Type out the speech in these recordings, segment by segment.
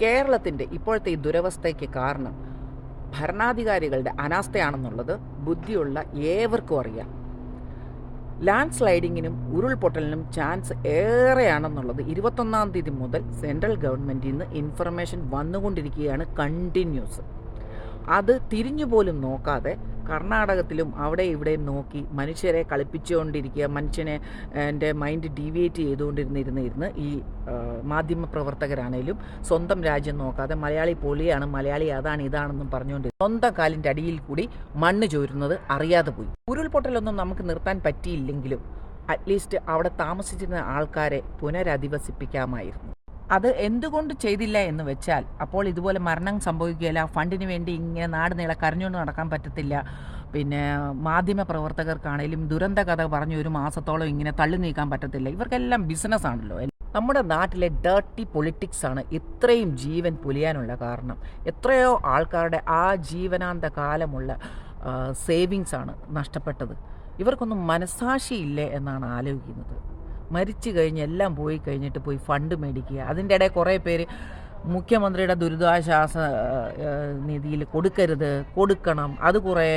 കേരളത്തിൻ്റെ ഇപ്പോഴത്തെ ഈ ദുരവസ്ഥയ്ക്ക് കാരണം ഭരണാധികാരികളുടെ അനാസ്ഥയാണെന്നുള്ളത് ബുദ്ധിയുള്ള ഏവർക്കും അറിയാം. ലാൻഡ് സ്ലൈഡിങ്ങിനും ഉരുൾപൊട്ടലിനും ചാൻസ് ഏറെയാണെന്നുള്ളത് 21-ാം തീയതി മുതൽ സെൻട്രൽ ഗവൺമെൻറ്റിൽ നിന്ന് ഇൻഫർമേഷൻ വന്നുകൊണ്ടിരിക്കുകയാണ് കണ്ടിന്യൂസ്. അത് തിരിഞ്ഞുപോലും നോക്കാതെ കർണാടകത്തിലും അവിടെ ഇവിടെയും നോക്കി മനുഷ്യരെ കളിപ്പിച്ചുകൊണ്ടിരിക്കുക, മനുഷ്യനെ എൻ്റെ മൈൻഡ് ഡീവിയേറ്റ് ചെയ്തുകൊണ്ടിരുന്നിരുന്ന് ഈ മാധ്യമപ്രവർത്തകരാണേലും സ്വന്തം രാജ്യം നോക്കാതെ മലയാളി പൊളിയാണ്, മലയാളി അതാണ് ഇതാണെന്നും പറഞ്ഞുകൊണ്ട് സ്വന്തം കാലിൻ്റെ അടിയിൽ കൂടി മണ്ണ് ചോരുന്നത് അറിയാതെ പോയി. ഉരുൾപൊട്ടലൊന്നും നമുക്ക് നിർത്താൻ പറ്റിയില്ലെങ്കിലും അറ്റ്ലീസ്റ്റ് അവിടെ താമസിച്ചിരുന്ന ആൾക്കാരെ പുനരധിവസിപ്പിക്കാമായിരുന്നു. അത് എന്തുകൊണ്ട് ചെയ്തില്ല എന്ന് വെച്ചാൽ അപ്പോൾ ഇതുപോലെ മരണം സംഭവിക്കുകയില്ല, ഫണ്ടിന് വേണ്ടി ഇങ്ങനെ നാട് നീളെ കരഞ്ഞുകൊണ്ട് നടക്കാൻ പറ്റത്തില്ല. പിന്നെ മാധ്യമ പ്രവർത്തകർക്കാണേലും ദുരന്ത കഥ പറഞ്ഞ് ഒരു മാസത്തോളം ഇങ്ങനെ തള്ളി നീക്കാൻ പറ്റത്തില്ല. ഇവർക്കെല്ലാം ബിസിനസ്സാണല്ലോ. നമ്മുടെ നാട്ടിലെ ഡേർട്ടി പൊളിറ്റിക്സാണ് ഇത്രയും ജീവൻ പൊലിയാനുള്ള കാരണം. എത്രയോ ആൾക്കാരുടെ ആ ജീവനാന്ത കാലമുള്ള സേവിങ്സാണ് നഷ്ടപ്പെട്ടത്. ഇവർക്കൊന്നും മനസാക്ഷിയില്ലേ എന്നാണ് ആലോചിക്കുന്നത്. മരിച്ചു കഴിഞ്ഞ് എല്ലാം പോയി കഴിഞ്ഞിട്ട് പോയി ഫണ്ട് മേടിക്കുക. അതിൻ്റെ ഇടയിൽ കുറേ പേര് മുഖ്യമന്ത്രിയുടെ ദുരിതാശ്വാസ നിധിയിൽ കൊടുക്കരുത്, കൊടുക്കണം, അത് കുറേ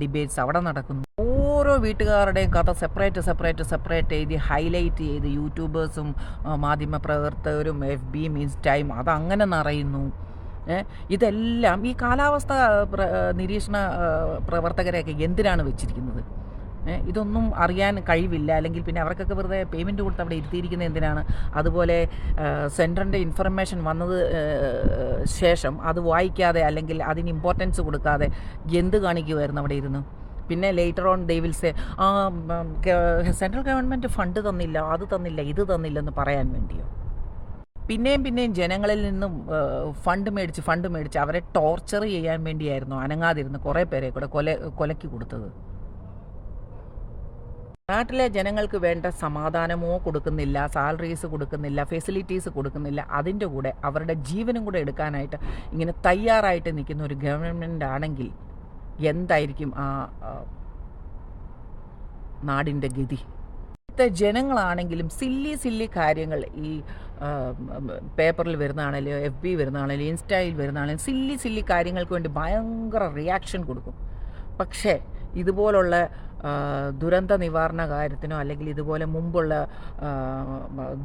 ഡിബേറ്റ്സ് അവിടെ നടക്കുന്നു. ഓരോ വീട്ടുകാരുടെയും കഥ സെപ്പറേറ്റ് എഴുതി ഹൈലൈറ്റ് ചെയ്ത് യൂട്യൂബേഴ്സും മാധ്യമപ്രവർത്തകരും FBയും ഇൻസ്റ്റയും അതങ്ങനെ നിറയുന്നു. ഇതെല്ലാം ഈ കാലാവസ്ഥ നിരീക്ഷണ പ്രവർത്തകരെയൊക്കെ എന്തിനാണ് വെച്ചിരിക്കുന്നത്? ഇതൊന്നും അറിയാൻ കഴിവില്ല. അല്ലെങ്കിൽ പിന്നെ അവർക്കൊക്കെ വെറുതെ പേയ്മെൻറ്റ് കൊടുത്ത് അവിടെ ഇരുത്തിയിരിക്കുന്നത് എന്തിനാണ്? അതുപോലെ സെൻറ്ററിൻ്റെ ഇൻഫർമേഷൻ വന്നത് ശേഷം അത് വായിക്കാതെ അല്ലെങ്കിൽ അതിന് ഇമ്പോർട്ടൻസ് കൊടുക്കാതെ എന്ത് കാണിക്കുമായിരുന്നു അവിടെ ഇരുന്ന്? പിന്നെ later on they will say central government fund തന്നില്ല, അത് തന്നില്ല, ഇത് തന്നില്ലെന്ന് പറയാൻ വേണ്ടിയോ? പിന്നെയും ജനങ്ങളിൽ നിന്നും ഫണ്ട് മേടിച്ച് അവരെ ടോർച്ചർ ചെയ്യാൻ വേണ്ടിയായിരുന്നു അനങ്ങാതിരുന്ന് കുറേ പേരെ കൂടെ കൊലയ്ക്ക് കൊടുത്തത്. നാട്ടിലെ ജനങ്ങൾക്ക് വേണ്ട സമാധാനമോ കൊടുക്കുന്നില്ല, സാലറീസ് കൊടുക്കുന്നില്ല, ഫെസിലിറ്റീസ് കൊടുക്കുന്നില്ല. അതിൻ്റെ കൂടെ അവരുടെ ജീവനും കൂടെ എടുക്കാനായിട്ട് ഇങ്ങനെ തയ്യാറായിട്ട് നിൽക്കുന്ന ഒരു ഗവൺമെൻറ് ആണെങ്കിൽ എന്തായിരിക്കും ആ നാടിൻ്റെ ഗതി? ഇത്തെ ജനങ്ങളാണെങ്കിലും സില്ലി കാര്യങ്ങൾ ഈ പേപ്പറിൽ വരുന്നതാണല്ലോ, FB വരുന്നതാണല്ലോ, ഇൻസ്റ്റയിൽ വരുന്നതാണല്ലോ, സില്ലി കാര്യങ്ങൾക്ക് വേണ്ടി ഭയങ്കര റിയാക്ഷൻ കൊടുക്കും. പക്ഷേ ഇതുപോലുള്ള ദുരന്ത നിവാരണ കാര്യത്തിനോ അല്ലെങ്കിൽ ഇതുപോലെ മുമ്പുള്ള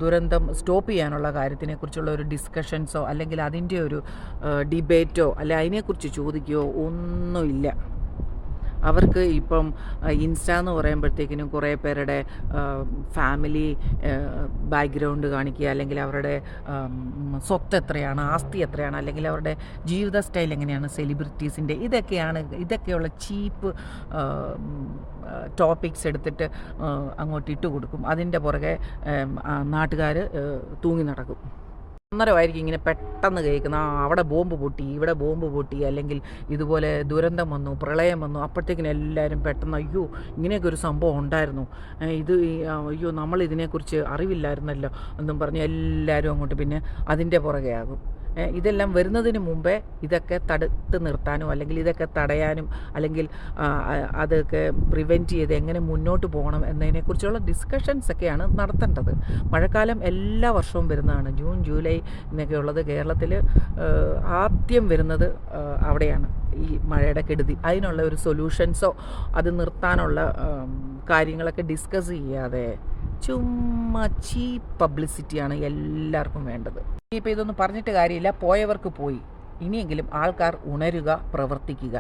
ദുരന്തം സ്റ്റോപ്പ് ചെയ്യാനുള്ള കാര്യത്തിനെക്കുറിച്ചുള്ള ഒരു ഡിസ്കഷൻസോ അല്ലെങ്കിൽ അതിൻ്റെ ഒരു ഡിബേറ്റോ അല്ലെ അതിനെക്കുറിച്ച് ചോദിക്കുകയോ ഒന്നുമില്ല. അവർക്ക് ഇപ്പം ഇൻസ്റ്റ എന്ന് പറയുമ്പോഴത്തേക്കിനും കുറേ പേരുടെ ഫാമിലി ബാക്ക്ഗ്രൗണ്ട് കാണിക്കുക, അല്ലെങ്കിൽ അവരുടെ സ്വത്ത് എത്രയാണ്, ആസ്തി എത്രയാണ്, അല്ലെങ്കിൽ അവരുടെ ജീവിത സ്റ്റൈൽ എങ്ങനെയാണ്, സെലിബ്രിറ്റീസിൻ്റെ ഇതൊക്കെയുള്ള ചീപ്പ് ടോപ്പിക്സ് എടുത്തിട്ട് അങ്ങോട്ട് ഇട്ട് കൊടുക്കും. അതിൻ്റെ പുറകെ നാട്ടുകാർ തൂങ്ങി നടക്കും. അന്നേരമായിരിക്കും ഇങ്ങനെ പെട്ടെന്ന് കേൾക്കുന്ന അവിടെ ബോംബ് പൊട്ടി, ഇവിടെ ബോംബ് പൊട്ടി, അല്ലെങ്കിൽ ഇതുപോലെ ദുരന്തം വന്നു, പ്രളയം വന്നു. അപ്പോഴത്തേക്കിനും എല്ലാവരും പെട്ടെന്ന് അയ്യോ ഇങ്ങനെയൊക്കെ ഒരു സംഭവം ഉണ്ടായിരുന്നു, അയ്യോ നമ്മൾ ഇതിനെക്കുറിച്ച് അറിവില്ലായിരുന്നല്ലോ എന്നും പറഞ്ഞ് എല്ലാവരും അങ്ങോട്ട് പിന്നെ അതിൻ്റെ പുറകെ ആകും. ഇതെല്ലാം വരുന്നതിന് മുമ്പേ ഇതൊക്കെ തടുത്ത് നിർത്താനോ അല്ലെങ്കിൽ ഇതൊക്കെ തടയാനും അല്ലെങ്കിൽ അതൊക്കെ പ്രിവെൻറ്റ് ചെയ്ത് എങ്ങനെ മുന്നോട്ട് പോകണം എന്നതിനെക്കുറിച്ചുള്ള ഡിസ്കഷൻസൊക്കെയാണ് നടത്തേണ്ടത്. മഴക്കാലം എല്ലാ വർഷവും വരുന്നതാണ്. ജൂൺ ജൂലൈ എന്നൊക്കെ ഉള്ളത് കേരളത്തിൽ ആദ്യം വരുന്നത് അവിടെയാണ് ഈ മഴയുടെ കെടുതി. അതിനുള്ള ഒരു സൊല്യൂഷൻസോ അത് നിർത്താനുള്ള കാര്യങ്ങളൊക്കെ ഡിസ്കസ് ചെയ്യാതെ ചുമ്മാ ചീപ്പ് പബ്ലിസിറ്റിയാണ് എല്ലാവർക്കും വേണ്ടത്. ഇനിയിപ്പോൾ ഇതൊന്നും പറഞ്ഞിട്ട് കാര്യമില്ല, പോയവർക്ക് പോയി. ഇനിയെങ്കിലും ആൾക്കാർ ഉണരുക, പ്രവർത്തിക്കുക.